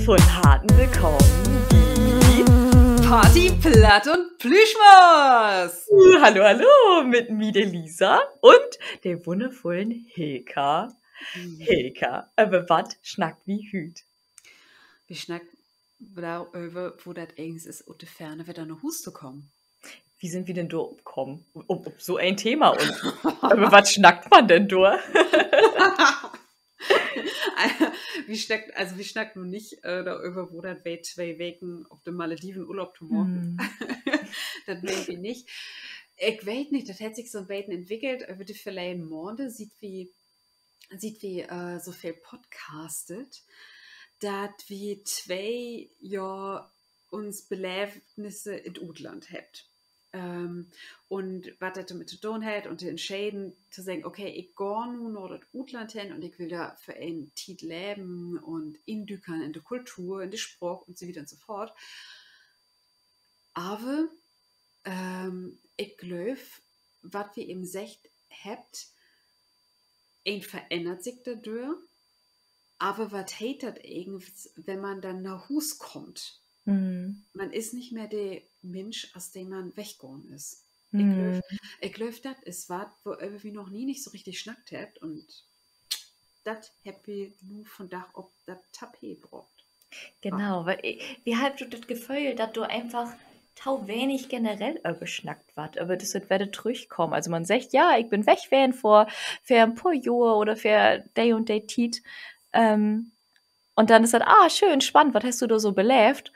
von harten Willkommen, die Party Platt und Plüschmaus. Hallo, hallo, mit mir der Lisa und der wundervollen Hilka. Hilka, aber was schnackt wie Hüt? Wir schnacken darüber, wo das eigentlich ist, und die Ferne wird da noch Huste kommen. Wie sind wir denn da gekommen? Um so ein Thema und aber was schnackt man denn da? Wir schnacken nun nicht darüber, wo das weit 2 Wochen auf den Malediven Urlaub zu machen. Das meinen wir nicht. Ich weiß nicht, das hat sich so ein bisschen entwickelt, über die verleihen Morde, sieht wie so viel podcastet, dass wir 2 Jahre uns Belebnisse in Utland habt. Und was das damit zu tun hat und entscheiden zu sagen, okay, ich gehe nun nach das Utland hin und ich will da für einen Titel leben und indükern in der Kultur, in der Sprache und so weiter und so fort. Aber ich glaube, was wir eben gesagt habt, verändert sich dadurch, aber was heißt das eigentlich, wenn man dann nach Hus kommt? Man ist nicht mehr der Mensch, aus dem man weggegangen ist. Ich glaube, das ist was, wo irgendwie noch nie nicht so richtig schnackt habt und das habt ihr nur von Dach ob das Tapet braucht. Genau, weil wie habt du das Gefühl, dass du einfach tau wenig generell überschnackt wat, aber das wird werde zurückkommen. Also man sagt, ja, ich bin weg vor ein paar Jahren oder für day und day Tiet. Und dann ist das, schön, spannend, was hast du da so belebt?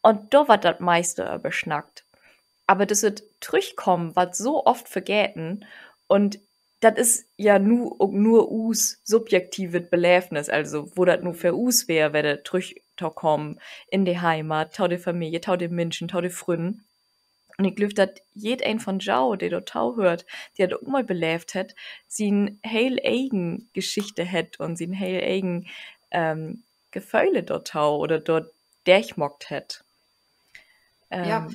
Und da wird das meiste überschnackt. Aber das wird zurückkommen, was so oft vergessen. Und das ist ja nur us subjektives Belebnis, also wo das nur für us wäre, wenn das zurückkommen in die Heimat, tau die Familie, tau die Menschen, tau die Fründen. Und ich glaube, dass jeder von Jau, der dort tau hört, der das auch mal belebt hat, sie eine heil eigen Geschichte hat und sie eine heil eigen Gefühle dort tau oder dort durchmockt hat. Ja,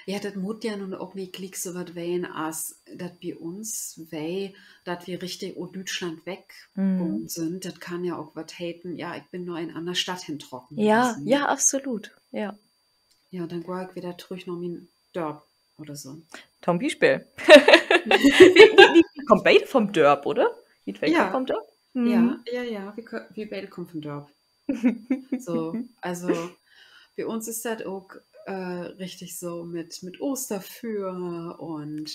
das muss ja nun auch nicht klick so was wehen, als das bei uns weh, dass wir richtig aus Deutschland weggegangen sind. Das kann ja auch was haten. Ja, ich bin nur in einer Stadt hintrocken. Ja, absolut. Ja. Ja, dann gehe ich wieder zurück noch in Dörp oder so. Zum Beispiel. wie kommt beide vom Dörp, oder? Ja. Vom Dörp? Ja. Wir beide kommen von Dörp. So, also bei uns ist das auch richtig so mit Osterfeuer und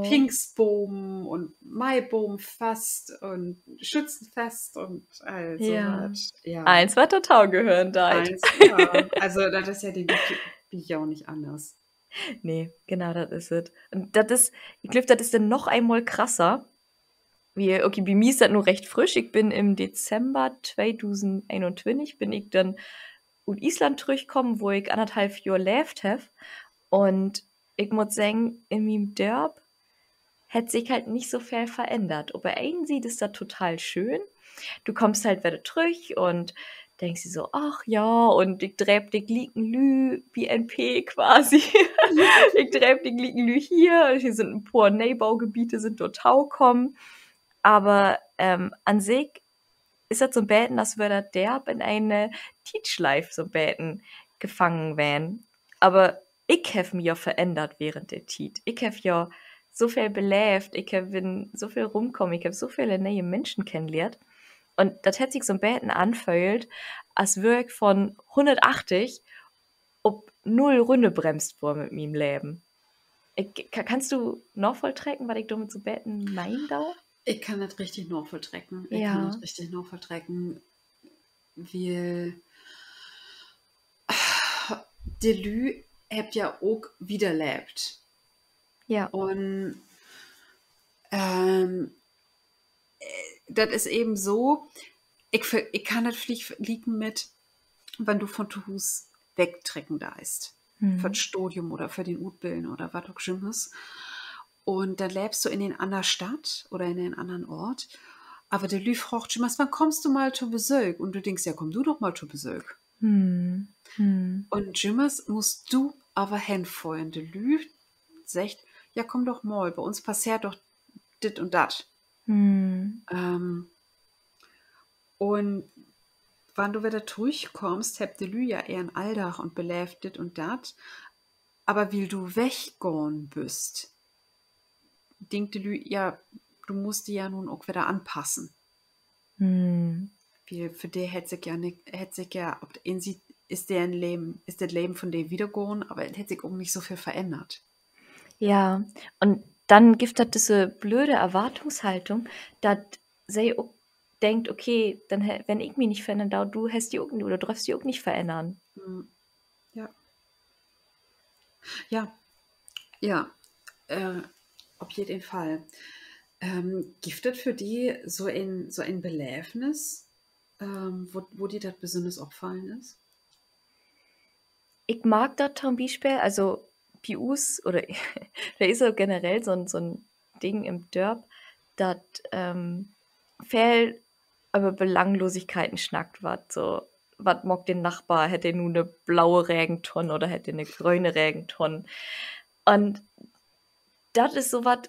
Pfingstboom und Maiboomfest und Schützenfest und all sowas. Ja. Eins war total gehören da. Ja. Also das ist ja die ja auch nicht anders. Nee, genau, das ist es. Und das ist, ich glaube, das ist dann noch einmal krasser. Okay, bei mir ist das nur recht frisch. Ich bin im Dezember 2021 bin ich dann in Island zurückgekommen, wo ich 1,5 Jahre gelebt habe. Und ich muss sagen, in meinem Dörp hat sich halt nicht so viel verändert. Aber einen sieht es da total schön. Du kommst halt wieder zurück und denkst dir so, ach ja, und ich treib die Glicken BNP quasi. Ich treib die Glicken hier. Hier sind ein paar Neubaugebiete, sind dort taukommen. Aber an sich ist das so ein Beten, dass wir da derb in eine Teach-Life so beten gefangen werden. Aber ich habe mich ja verändert während der Teach. Ich habe ja so viel belebt, bin so viel rumgekommen, ich habe so viele neue Menschen kennengelernt. Und das hat sich so ein Beten anfühlt, als würde ich von 180 ob 0 Runde bremst vor mit meinem Leben. Kannst du noch volltrecken, was ich damit so beten mein da? Ich kann das richtig noch volltrecken. Weil Delü habt ja auch wieder lebt. Ja. Und das ist eben so, ich kann das fliegen mit, wenn du von Tuhus wegtrecken da ist. Für das Studium oder für den Utbilden oder was auch Schlimmes. Und dann lebst du in den anderen Stadt oder in den anderen Ort. Aber der Lü fragt schon, wann kommst du mal zu Besuch? Und du denkst, ja, komm du doch mal zu Besuch. Und Jimmers musst du aber hinfeuern. Der Lü sagt, ja, komm doch mal, bei uns passiert doch dit und dat. Und wann du wieder durchkommst, habt ihr ja eher ein Alldach und beläftet und dat. Aber wie du weggehen bist, denkt Lü, ja, du musst die ja nun auch wieder anpassen. Hm. Wie für die hätte sich ja nicht, hätte sich ja, ob in sie ist der ein Leben, ist das Leben von der wiedergehen, aber es hätte sich auch nicht so viel verändert. Ja, und dann gibt das diese blöde Erwartungshaltung, dass sie auch denkt, okay, dann, wenn ich mich nicht verändern darf, du hast die auch nicht, oder du darfst die auch nicht verändern. Hm, ja. Ja, ja, äh, auf jeden Fall. Giftet für die so ein Beläfnis, wo dir das besonders aufgefallen ist? Ich mag das zum Beispiel, also bei uns, oder da ist ja generell so ein Ding im Dörp, dass viel über Belanglosigkeiten schnackt wat, so, was mag den Nachbar, hätte er nur eine blaue Regentonne oder hätte eine grüne Regentonne. Und das ist so was,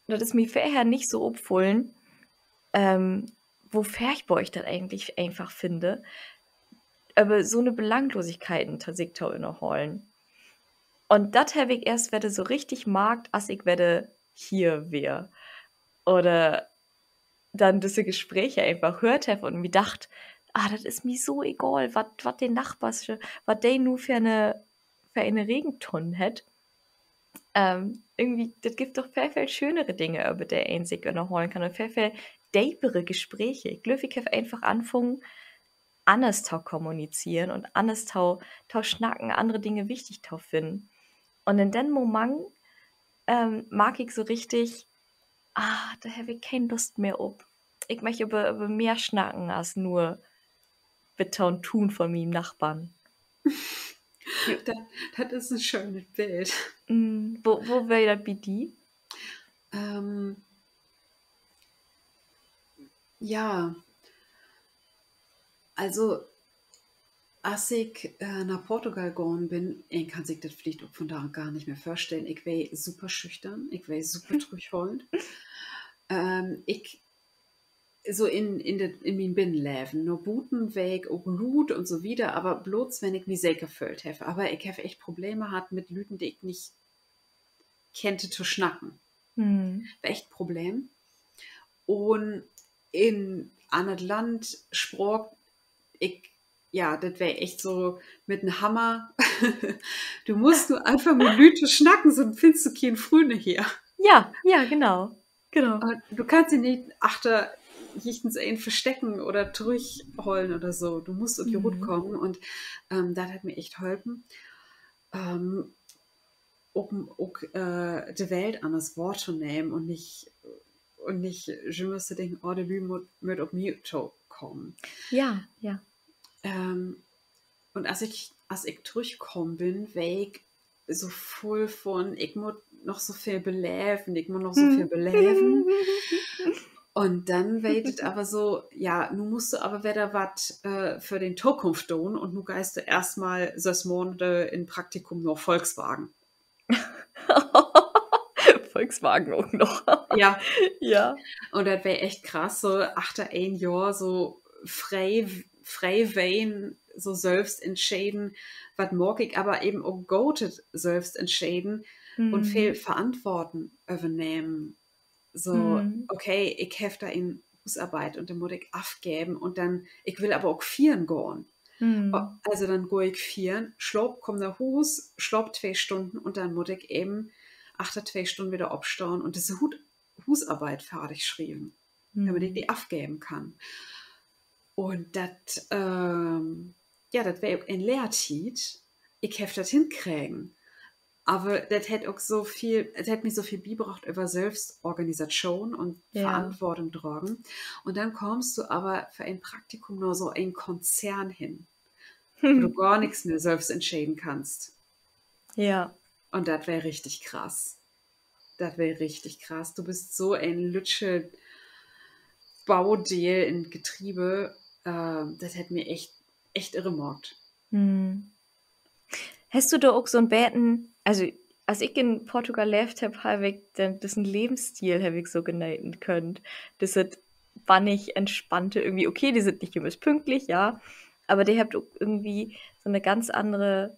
das ist mir vorher nicht so aufgefallen, wofür ich bei euch das eigentlich einfach finde. Aber so eine Belanglosigkeiten tatsächlich auch in der Hallen. Und das habe ich erst werde so richtig mag, als ich werde hier wär. Oder dann diese Gespräche einfach hört habe und mir dacht, das ist mir so egal, was den Nachbars, was der nur für eine Regentonne hat. Irgendwie, das gibt doch viel schönere Dinge, über die ein sich holen kann und viel deepere Gespräche. Ich glaube, ich habe einfach anfangen, anders zu kommunizieren und anders zu schnacken, andere Dinge wichtig zu finden. Und in dem Moment mag ich so richtig, da habe ich keine Lust mehr ob. Ich möchte über mehr schnacken als nur bitte und tun von meinem Nachbarn. Das ist ein schönes Bild. Wo wäre das bei dir? Ja, also als ich nach Portugal gegangen bin, ich kann sich das vielleicht auch von da gar nicht mehr vorstellen. Ich war super schüchtern, ich war super zurückhaltend. Ich so in meinem Binnenleben, nur Butenweg, auch gut und so wieder, aber bloß wenn ich mich sicher gefühlt habe. Aber ich habe echt Probleme gehabt mit Leuten, die ich nicht kannte zu schnacken. War echt ein Problem. Und in einem Land sprach ich, ja, das wäre echt so mit einem Hammer. Du musst nur einfach mit Leuten schnacken, sonst findest du keinen Frühne hier. Ja, genau. Und du kannst sie nicht achter jichtens ein verstecken oder durchholen oder so. Du musst auf die Hut kommen und das hat mir echt geholfen. Auch die Welt an das Wort zu nehmen und nicht, ich müsste denken, oh, der Lü mit auf mich kommen. Ja. Und als ich durchgekommen bin, war ich so voll von, ich muss noch so viel beleben, ich muss noch so viel beleben. Und dann weitet aber so, ja, nun musst du aber wieder was für den Zukunft tun und nun geist du erstmal 6 Monate in Praktikum nur Volkswagen. Volkswagen auch noch. Ja. Ja. Und das wäre echt krass, so achter ein Jahr so frei wählen, so selbst entscheiden, was mag ich aber eben auch goated selbst entscheiden und viel Verantworten übernehmen. So, okay, ich habe da in Hausarbeit und dann muss ich aufgeben und dann, ich will aber auch vieren gehen. Also dann gehe ich vieren, schlopp, komm nach Hus, schlopp 2 Stunden und dann muss ich eben 2 Stunden wieder abstauen und diese Hausarbeit fertig schreiben, damit ich die aufgeben kann. Und das, ja, das wäre ein Lehrtit. Ich habe das hinkriegen. Aber das hätte auch so viel, es hätte mich so viel beigebracht über Selbstorganisation und Verantwortung tragen. Und dann kommst du aber für ein Praktikum nur so ein Konzern hin, wo du gar nichts mehr selbst entscheiden kannst. Ja. Und das wäre richtig krass. Das wäre richtig krass. Du bist so ein Lütsche Baudeel in Getriebe. Das hätte mir echt irre gemacht. Hast du da auch so ein Beten, also als ich in Portugal gelebt habe, habe ich das ein Lebensstil, habe ich so nennen können. Das ist wannig entspannte irgendwie, okay, die sind nicht immer pünktlich, ja, Aber die habt auch irgendwie so eine ganz andere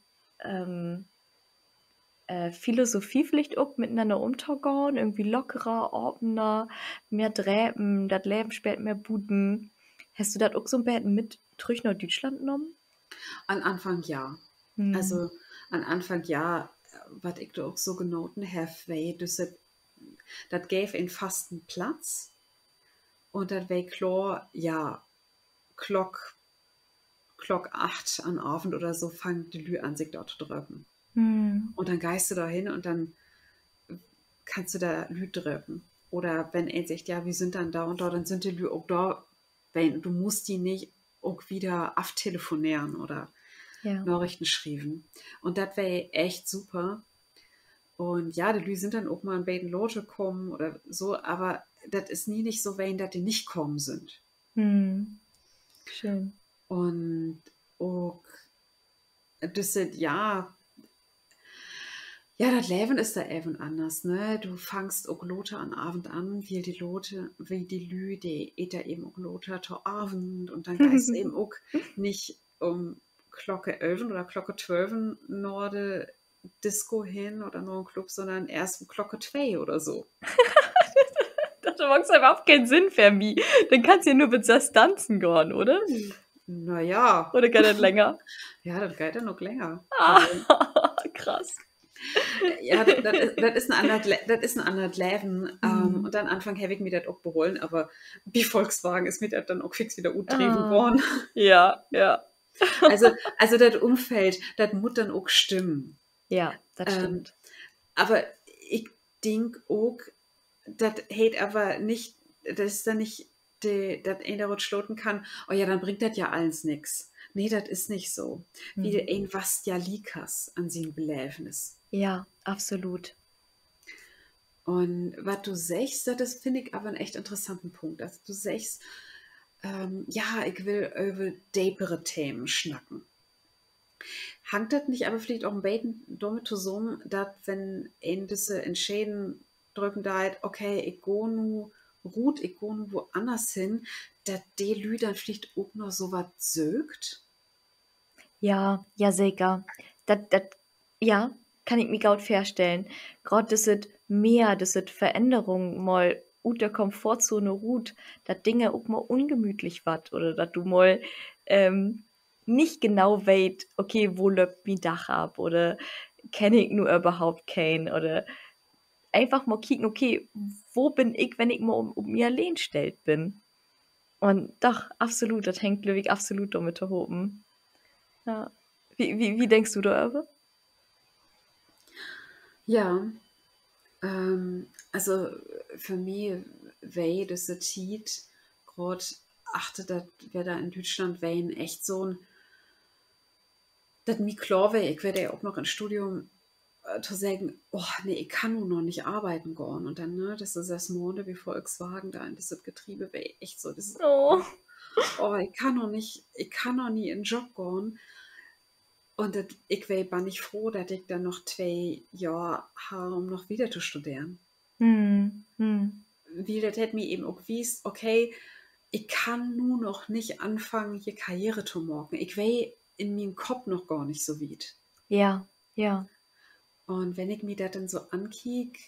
Philosophie vielleicht auch miteinander umzugehen, irgendwie lockerer, offener, mehr Dräpen, das Leben spielt mehr Buden. Hast du das auch so ein bisschen mit durch nach Deutschland genommen? An Anfang ja. Hm. Also an Anfang ja, was ich da auch so genoten habe, weil das gäbe einen fasten Platz und das wäre klar, ja, Glock, Glock 8 am Abend oder so fangen die Lü an, sich dort zu drücken. Hm. Und dann geist du da hin und dann kannst du da Lü drücken. Oder wenn er sagt, ja, wir sind dann da und da, dann sind die Lü auch da, wenn du musst die nicht auch wieder abtelefonieren oder Ja. Nachrichten schreiben. Und das wäre echt super. Und ja, die Lü sind dann auch mal in beiden Loge gekommen oder so, aber das ist nie nicht so, wenn dass die nicht kommen sind. Hm. Schön. Und auch, das sind, ja, das Leben ist da eben anders, ne? Du fangst auch Lote an Abend an, wie die Lü, die da eben auch Lote zu Abend und dann geist eben auch nicht um Glocke 11 oder Glocke 12 nur de Disco hin oder nur im Club, sondern erst um Glocke 2 oder so. Das macht überhaupt keinen Sinn für mich. Dann kannst du ja nur mit das tanzen gehen, oder? Naja, Oder gar nicht länger? ja, das geht ja noch länger. Ah, Weil, krass. ja, das ist ein anderes, das ist ein anderes Leben. Hm. Und dann Anfang habe ich mir das auch beholen, aber wie Volkswagen ist mir das dann auch fix wieder uttrieben Ah. worden. Ja, ja. Also das Umfeld, das muss dann auch stimmen. Ja, das Ähm, stimmt. aber ich denke auch, das hält aber nicht, das ist dann nicht, das einer dort schloten kann, oh ja, dann bringt das ja alles nichts. Nee, das ist nicht so. Wie Hm. ein was ja likas an seinem Beläfnis. Ja, absolut. Und was du sagst, das finde ich aber einen echt interessanten Punkt. Also du sagst, ja, ich will über deepere Themen schnacken. Hangt das nicht aber vielleicht auch ein bisschen damit zusammen, dass wenn ein diese Entscheiden drücken da, okay, ich go nu gut, ich go nu woanders hin, dass die Lü dann vielleicht auch noch so was sögt? Ja, ja, sicher. Das ja, kann ich mir gut vorstellen. Grad disset mehr, disset Veränderung mal ut der Komfortzone ruht, dat Dinge auch mal ungemütlich wat oder dat du mal, ähm, nicht genau weißt, okay, wo läuft mi Dach ab oder kenne ich nur überhaupt keinen oder einfach mal kicken, okay, wo bin ich, wenn ich mal um mir allein stellt bin? Und doch, absolut, das hängt, glaube ich, absolut damit hoben. Ja. Wie denkst du darüber? Ja, also für mich wäre das so Tiet, gerade achte, dass wir da in Deutschland wären echt so ein, dass mir klar wäre, ich werde ja auch noch ein Studium zu sagen, oh nee, ich kann nur noch nicht arbeiten gehen. Und dann, ne, das ist 6 Monate wie Volkswagen da in das Getriebe wäre echt so, das ist, Oh. ich kann noch nie in den Job gehen. Und ich wäre nicht froh, dass ich dann noch 2 Jahre habe, um noch wieder zu studieren. Mhm. Mhm. Wie das hätte mir eben auch gewusst, okay, ich kann nur noch nicht anfangen, hier Karriere zu machen. Ich wäre in meinem Kopf noch gar nicht so weit. Ja, ja. Und wenn ich mir das dann so ankiek,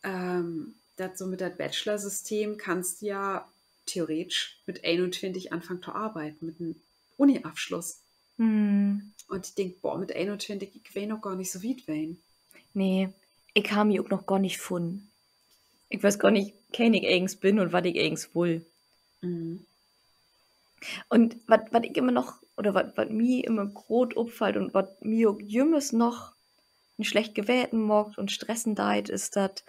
das so mit dem Bachelor-System kannst du ja theoretisch mit 21 anfangen zu arbeiten, mit einem Uni-Abschluss. Mhm. Und ich denke, boah, mit 21, ich will noch gar nicht so weit werden. Ne, ich habe mich auch noch gar nicht gefunden. Ich weiß gar nicht, kein ich eigens bin und was ich eigens will. Mhm. Und was ich immer noch oder was mir immer grot auffällt und was mir auch jümmes noch nicht schlecht gewählten mag und stressen deit, ist dat,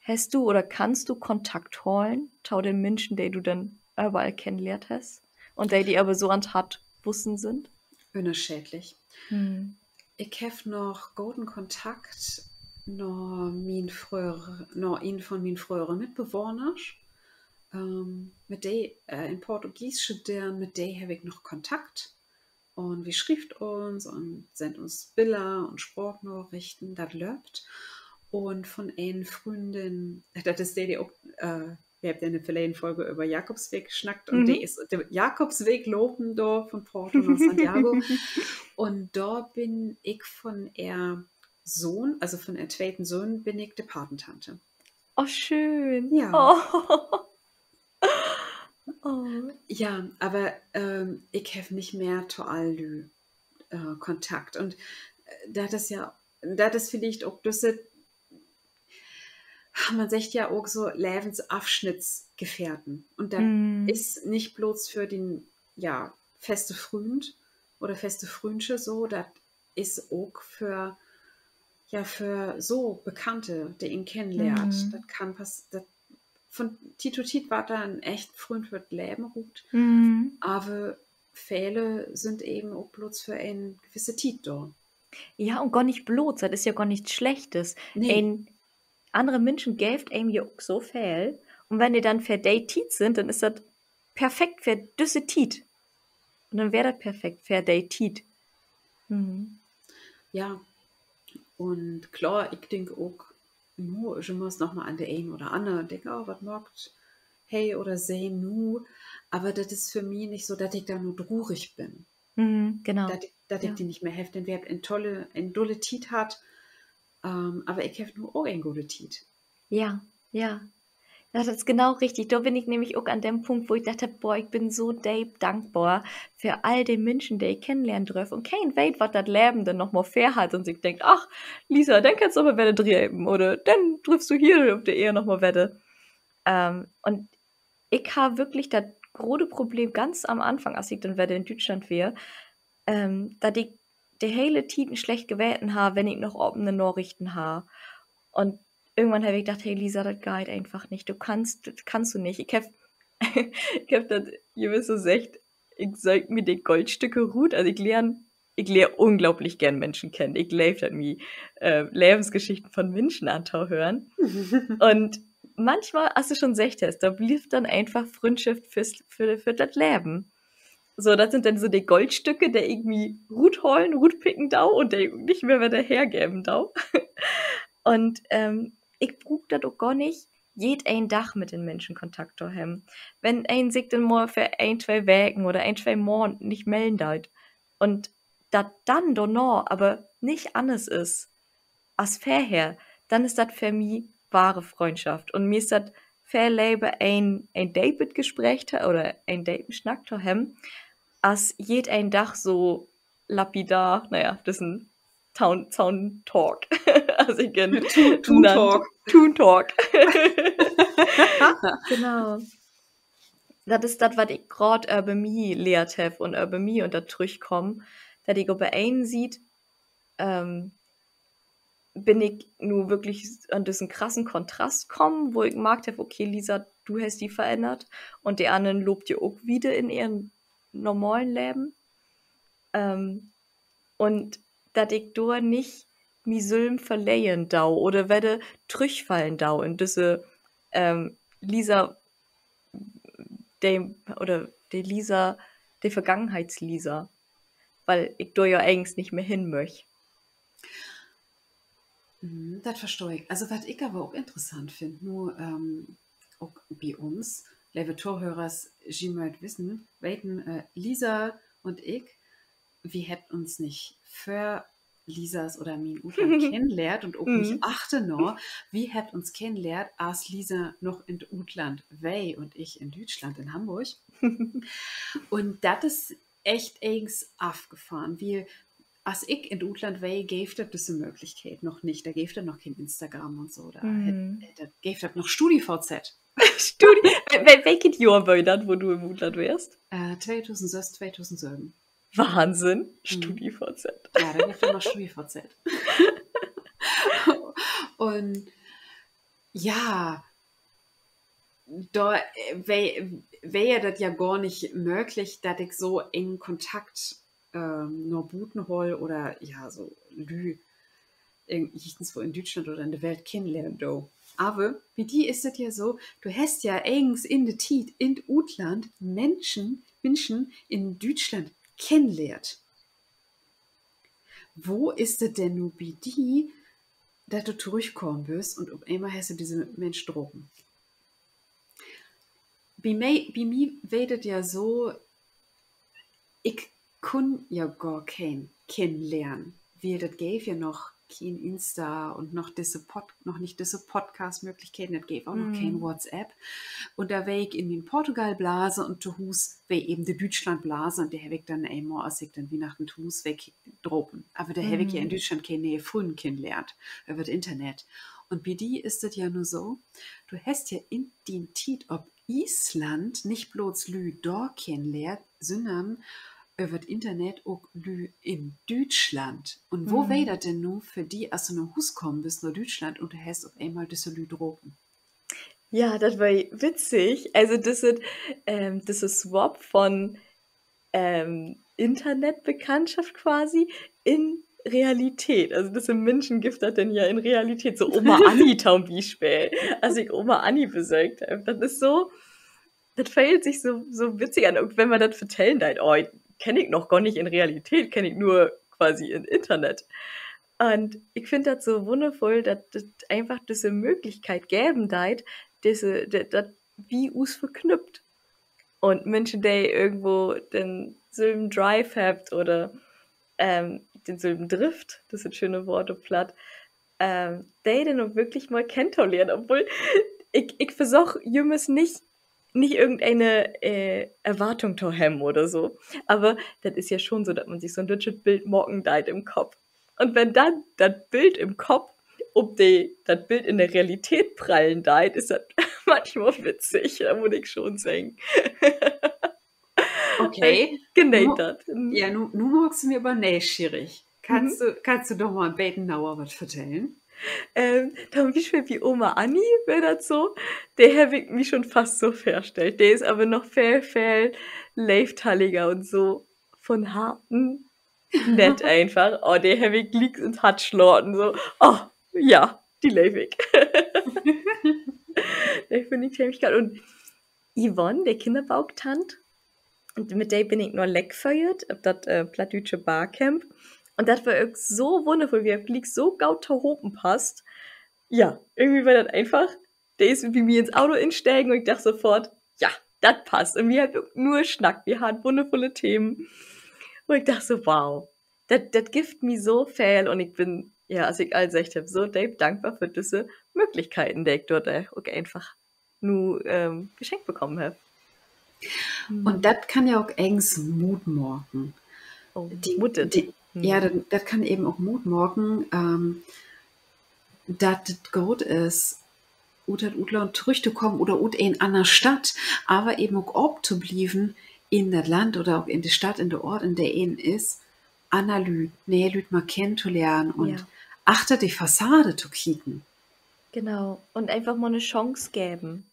hast du oder kannst du Kontakt holen zu den Menschen, die du dann überall kennengelernt hast und die aber so an Tat wussen sind? Unerschädlich. Mhm. Ich habe noch guten Kontakt noch ihn von meinen früheren Mitbewohnern. Mit der in Portugies studieren, mit der habe ich noch Kontakt. Und wir schrift uns und sendet uns Bilder und Sprachnachrichten, das läuft. Und von einer Freundin, das ist die auch wir haben ja eine verleden Folge über Jakobsweg geschnackt und der Mhm. ist der Jakobsweg loben da von Porto nach Santiago. Und da bin ich von er Sohn, also von er zweiten Sohn, bin ich die Patentante. Oh, schön. Ja. Oh. Oh. Ja, aber ich habe nicht mehr zu all Kontakt. Und das ist vielleicht auch das, man sagt ja auch so Lebensabschnittsgefährten. Und das Mm. ist nicht bloß für den, ja, feste Freund oder feste Freundsche so, das ist auch für so Bekannte, die ihn kennenlernt. Das Mm. kann passieren. Von Tito Tit war da ein echt Freund wird Leben ruht, Mm. aber Fälle sind eben auch bloß für ein gewisse Tit da. Ja, und gar nicht bloß, das ist ja gar nichts Schlechtes. Nee, Ein andere Menschen gäft einem ja auch so viel. Und wenn die dann für die Tiet sind, dann ist das perfekt für düsse Tiet. Und dann wäre das perfekt für die Tiet. Mhm. ja, und klar, ich denke auch, nu, ich muss noch mal an der einen oder andere denken, oh, was mag hey oder say nu, aber das ist für mich nicht so, dass ich da nur drurig bin, Mhm, genau. dass ich Ja. die nicht mehr hefte, denn wir haben ein dolle Tiet hat, aber ich habe nur auch ein gute Tiet. Ja, ja. Ja, das ist genau richtig. Da bin ich nämlich auch an dem Punkt, wo ich dachte, boah, ich bin so Dave dankbar für all die Menschen, die ich kennenlernen darf. Und kein weiß, was das Leben dann noch mal fair hat und sich denkt, ach, Lisa, dann kannst du aber Wette drehen. Oder dann triffst du hier auf der Ehe noch mal Wette. Und ich habe wirklich das große Problem ganz am Anfang, als ich dann Wette in Deutschland wäre, dass ich die hele Tiden schlecht gewählten habe, wenn ich noch offene Nachrichten habe. Und irgendwann habe ich gedacht, hey Lisa, das geht einfach nicht. Das kannst du nicht. Ich hab das gewiss so gesagt, ich soll mir die Goldstücke ruht. Also ich lerne unglaublich gern Menschen kennen. Ich lebe das mir Lebensgeschichten von Menschen hören. Und manchmal, als du schon gesagt hast, da blieb dann einfach Freundschaft für das Leben. So, das sind dann so die Goldstücke, der irgendwie Rut holen, Rut picken dau und der nicht mehr wieder hergeben dau. Und ich brauch das auch gar nicht jeden Tag mit den Menschen Kontakt zu haben. Wenn ein sich dann mal für ein, zwei Wochen oder ein, zwei Monate nicht melden darf und das dann doch noch, aber nicht anders ist als vorher, dann ist das für mich wahre Freundschaft. Und mir ist das viel lieber ein Date-Gespräch oder ein Date-Schnack zu haben, als jeden Tag so lapidar, naja, das ist ein Town Talk. Also ich kann Toon Talk. Toon Talk. Genau. Das ist das, was ich gerade bei mir lehrt habe und bei mir unter Trüch komme, dass ich bei einen sieht, ähm, bin ich nur wirklich an diesen krassen Kontrast kommen, wo ich gemerkt habe, okay, Lisa, du hast die verändert und die anderen lobt ihr auch wieder in ihrem normalen Leben. Und dass ich da nicht mi Sülm verleihen dau oder werde trüchfallen dau in diese Lisa, de Lisa, de Vergangenheits-Lisa, weil ich da ja eigentlich nicht mehr hin möchte. Das verstehe ich. Also, was ich aber auch interessant finde, nur auch bei uns, liebe Torhörers, Sie möcht wissen, weiten Lisa und ich, wir hätten uns nicht für Lisas oder mein Utland kennenlernt und auch nicht Mhm. achte noch, wie hätt uns kennenlernt, als Lisa noch in Utland wei und ich in Deutschland, in Hamburg. Und das ist echt eigens abgefahren. Wie, als ich in Utland war, gäbe es diese Möglichkeit noch nicht. Da gäbe es noch kein Instagram und so. Da Mhm. gäbe es noch StudiVZ. Studi welches Jahr war das, wo du im Utland wärst? 2006, 2007. Wahnsinn, Mhm. StudiVZ. Ja, da gibt es noch StudiVZ. Und ja, da wäre das ja gar nicht möglich, dass ich so in Kontakt nur buten hol oder ja, so Lü irgendwo in Deutschland oder in der Welt kennenlernen. Do. Aber wie die ist es ja so, du hast ja eigens in der Tiet, in Utland Menschen in Deutschland kennenlernt. Wo ist es denn nur bei die, dass du zurückkommen wirst und auf einmal hast du diese Menschen drogen? bei mir wedet ja so, ich kann ja gar kein lernen. Weil das gäbe ja noch kein Insta und noch nicht diese Podcast-Möglichkeiten, das gäbe auch noch kein WhatsApp. Und da wäre ich in Portugal blase und zu Hus wäre eben die Deutschland blase und der habe ich dann einmal, als ich dann Weihnachten zu Hus weg droppen. Aber da habe ich ja in Deutschland keine Frühen kennengelernt über das Internet. Und bei dir ist das ja nur so, du hast ja in den Tiet ob Island nicht bloß Lü dort kennenlernt, sondern über das Internet auch Lü in Deutschland. Und wo wäre das denn nun für die, als du nach Hus kommen bist, nach Deutschland und du hast auf einmal diese Lü droppen? Ja, das war witzig. Also das ist Swap von Internetbekanntschaft quasi in Realität. Also das im Menschen gibt das denn ja in Realität. So Oma Anni taum Beispiel. Als ich Oma Anni besucht habe. Das ist so, das fällt sich so witzig an. Und wenn man das vertellen halt, oh, kenne ich noch gar nicht in Realität, kenne ich nur quasi im Internet. Und ich finde das so wundervoll, dass das einfach diese Möglichkeit geben deit, das wie us verknüpft. Und Menschen, die irgendwo denselben Drive habt oder denselben Drift, das sind schöne Worte platt, die dann auch wirklich mal kennenlernen. Obwohl ich versuche, Jümmes nicht irgendeine Erwartung zu haben oder so. Aber das ist ja schon so, dass man sich so ein deutsches Bild morgen deit im Kopf. Und wenn dann das Bild im Kopf ob das Bild in der Realität prallen deit, ist das manchmal witzig, da muss ich schon sagen. Okay. Geneitert. Ja, nun magst du mir aber neugierig. Mhm. Kannst du doch mal ein bisschen genauer was vertellen? Zum Beispiel wie Oma Anni wäre das so, der habe ich mich schon fast so vorgestellt. Der ist aber noch viel leiftalliger und so von harten nett einfach. Oh, der habe ich liegt ins Hart schlorten, so, oh, ja, die leif ich. Der finde ich ziemlich geil. Und Yvonne, der Kinderbauchtant, und mit der bin ich nur leckfeiert, auf das plattdeutsche Barcamp. Und das war irgendwie so wundervoll, wie er liegt so gaut hopen passt. Ja, irgendwie war das einfach, der ist wie mir ins Auto insteigen und ich dachte sofort, ja, das passt. Und wir hatten nur Schnack, wir hatten wundervolle Themen. Und ich dachte so, wow, das gibt mir so viel und ich bin, ja, als ich all gesagt habe, so Dave dankbar für diese Möglichkeiten, die ich dort auch einfach nur geschenkt bekommen habe. Und das kann ja auch engs Mut machen. Oh, mutet. Ja, das kann eben auch Mut machen, dass das gut ist, ut Utland zurückzukommen oder ut in einer Stadt, aber eben auch abzublieben in das Land oder auch in die Stadt, in der Ort, in der ihn ist, Analyt, Lüt mal kennenzulernen und Ja. achter die Fassade zu kicken. Genau. Und einfach mal eine Chance geben.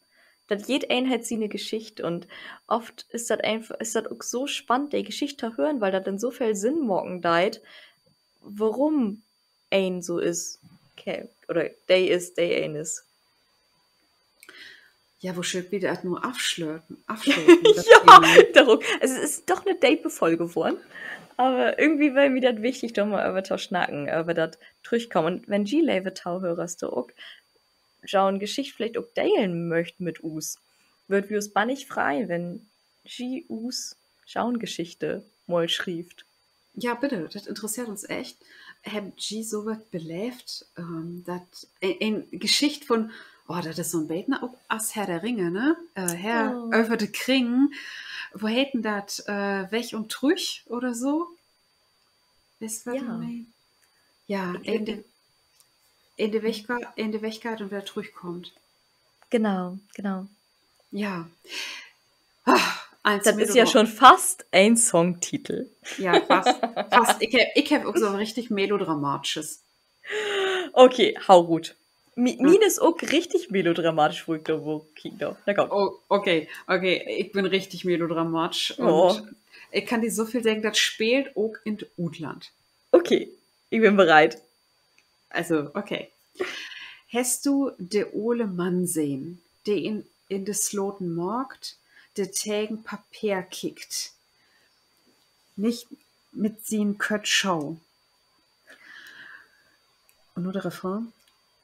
Das jede ein hat seine Geschichte und oft ist das auch so spannend, die Geschichte zu hören, weil das dann so viel Sinn morgen deit, warum ein so ist. Okay. Oder der ein ist. Ja, wo schön wieder das nur abschlürfen. Das Ja, darum. Also es ist doch eine Date-Folge geworden. Aber irgendwie war mir das wichtig, doch mal über das schnacken, über das durchkommen. Und wenn G-Lave Tau hörst du auch, schauen Geschichte vielleicht auch teilen möchte mit us, wird wir uns bannig frei, wenn G us schauen Geschichte mal schrieft. Ja, bitte, das interessiert uns echt. Haben G so was belebt, dass eine Geschichte von, oh, das ist so ein Beten auch als Herr der Ringe, ne? Herr über de Kring, wo hätten das Weg und Trüch oder so? Wisst ihr, was Ja. ich meine? Ja, in der Wechkeit und wer Trüch kommt. Genau. Ja. Das ist ja schon fast ein Songtitel. Ja, fast. Ich hab auch so ein richtig melodramatisches. Okay, hau gut. Min ist auch richtig melodramatisch, wo ich da wo Kinder. Na komm. Oh, okay. Ich bin richtig melodramatisch Oh. und ich kann dir so viel sagen, das spielt auch in Utland. Okay, ich bin bereit. Also, okay. Hast du de Ole Mann sehen, der in de Sloten Markt de Tägen Papier kickt? Nicht mit sin Kötschau. Und nur der Refrain.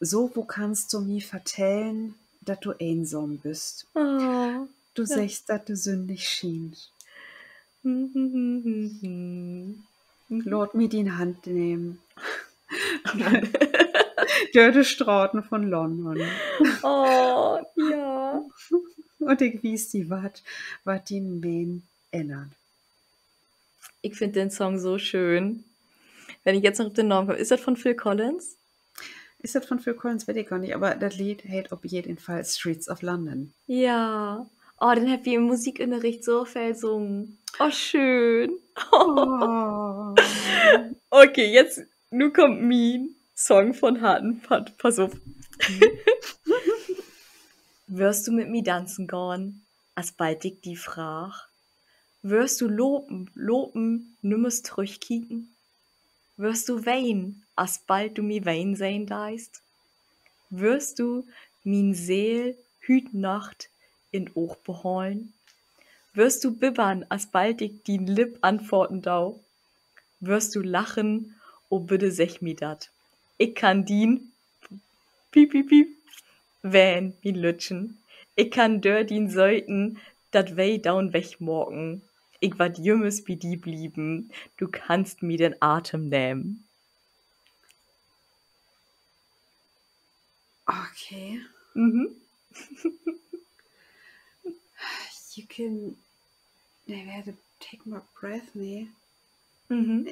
So, wo kannst du mir vertellen, dass du einsam bist? Oh. Du sagst, dass du sündig schienst. Lord mir die in Hand nehmen. Dörte Straßen von London. Oh, ja. Und ich weiß die was die wen ändert. Ich finde den Song so schön. Wenn ich jetzt noch auf den Namen komme, ist das von Phil Collins? Ist das von Phil Collins, weiß ich gar nicht, aber das Lied heißt auf jeden Fall Streets of London. Ja. Oh, den hab ich im Musikunterricht so viel gesungen. Oh, schön. Oh. Okay, jetzt, nun kommt mein Song von Harten. Pass auf. Wirst du mit mir tanzen gehen, als bald ich die frag? Wirst du loben, nimmest zurückkicken? Wirst du weinen, als bald du mi wein sein deist? Wirst du min Seel hüt Nacht in Och beholen? Wirst du bibbern, als bald ich din Lipp antworten dau? Wirst du lachen, o bitte sech mi dat. Ich kann dien, piep, piep, piep, wähn, min Lütschen. Ich kann dör din Säuten, dat wei daun wegmorgen. Ich wat jümmes wie die blieben, du kannst mi den Atem nehmen. Okay. You can never take my breath, nee.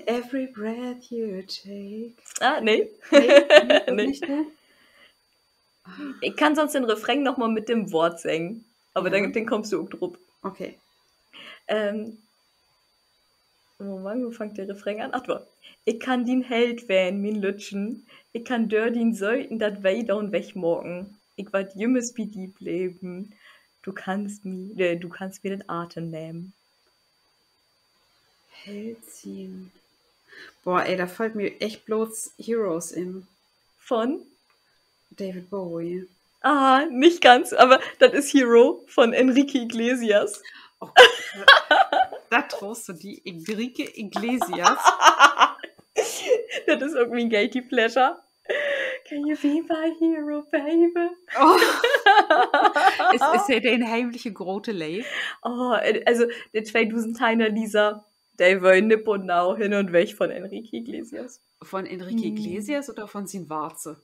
Every breath you take. Ah, nee. Nee. Nicht, ne? Ich kann sonst den Refrain nochmal mit dem Wort singen. Aber Ja. den kommst du auch drauf. Okay. Wo fängt der Refrain an? Ach, doch. Ich kann din Held wähn, min Lütschen. Ich kann dör din Säuten, dat wei daun wegmorgen. Ich wat jümmes wie die bleiben. Du kannst mir den Atem nehmen. Held ziehen. Boah, ey, da fällt mir echt bloß Heroes in. Von? David Bowie. Ah, nicht ganz, aber das ist Hero von Enrique Iglesias. Oh, da trost du die Enrique Iglesias. Das ist irgendwie ein Guilty Pleasure. Can you be my hero, baby? Oh. Ist ja der heimliche große Leif. Oh, also der 2000er Lisa, der war nipp und nau hin und weg von Enrique Iglesias. Von Enrique Iglesias oder von Sin Warze?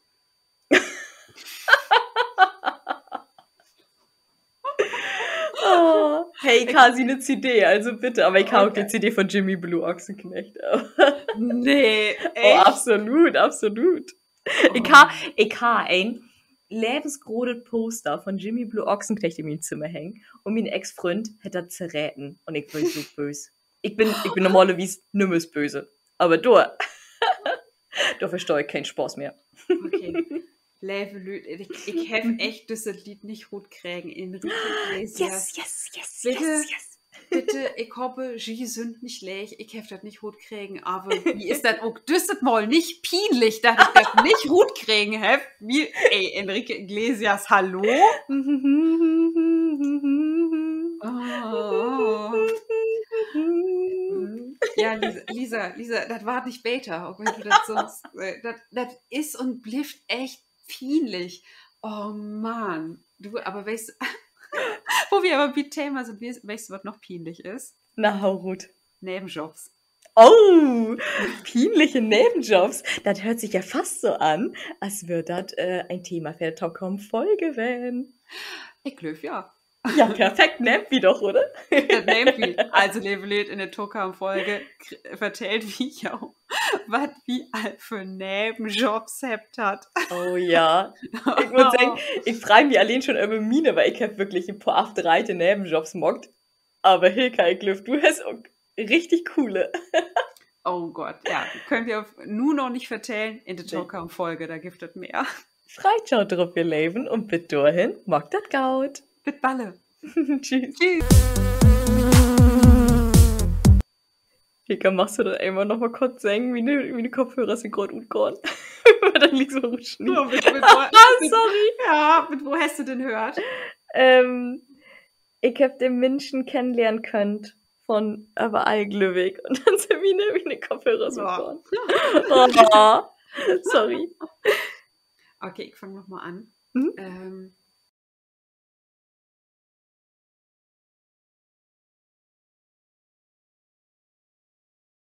Oh, hey, ich habe eine CD, also bitte. Aber ich habe auch die CD von Jimmy Blue Ochsenknecht. Nee, echt? Oh, absolut, absolut. Oh. Ich habe ein lebensgroßes Poster von Jimmy Blue Ochsenknecht in meinem Zimmer hängen und mein Ex-Freund hätte das zerräten und ich bin so böse. Ich bin normalerweise nimmer böse, aber du verstehe ich keinen Spaß mehr. Okay. Leve Lüt, ich habe echt dieses Lied nicht gut kriegen. Enrique Iglesias. Yes. Bitte, ich hoffe, Sie sind nicht leer. Ich habe das nicht gut kriegen, aber wie ist das auch das mal nicht peinlich, dass ich das nicht gut kriegen habe? Wie, ey, Enrique Iglesias, hallo? Oh. Ja, Lisa, das war nicht später, auch wenn du das sonst, das ist und bleibt echt peinlich. Oh Mann, du, aber weißt du, wo wir aber mit Thema sind, weißt du, was noch peinlich ist? Na, hau gut. Nebenjobs. Oh, peinliche Nebenjobs. Das hört sich ja fast so an, als würde das ein Thema für die Talk-Com-Folge werden. Ich glaube, ja. Ja, perfekt, nehmt wie doch, oder? Das nehmt wie. Also, Levelet in der Talk-Com-Folge vertellt wie ja, was wie für Nebenjobs hat. Oh ja. Ich muss sagen, ich freue mich allein schon über Mine, weil ich habe wirklich ein paar aufgereihte Nebenjobs mockt. Aber Hilka, ich glaube, du hast auch richtig coole. Oh Gott, ja. Können wir nur noch nicht vertellen in der Talk-Com-Folge, da gibt es mehr. Freut schaut drauf, ihr Leben, und bis dahin, mag das gaut. Bis balle. Tschüss. Hilka, machst du das einmal noch mal kurz sagen, wie die Kopfhörer sind gerade gut geworden? Dann liegt so rutschen. Sorry. Ja, mit wo hast du denn gehört? Ich hab den Menschen kennenlernen können von überall Glückweg und dann sind wie eine Kopfhörer so geworden. Oh, sorry. Okay, ich fange nochmal an.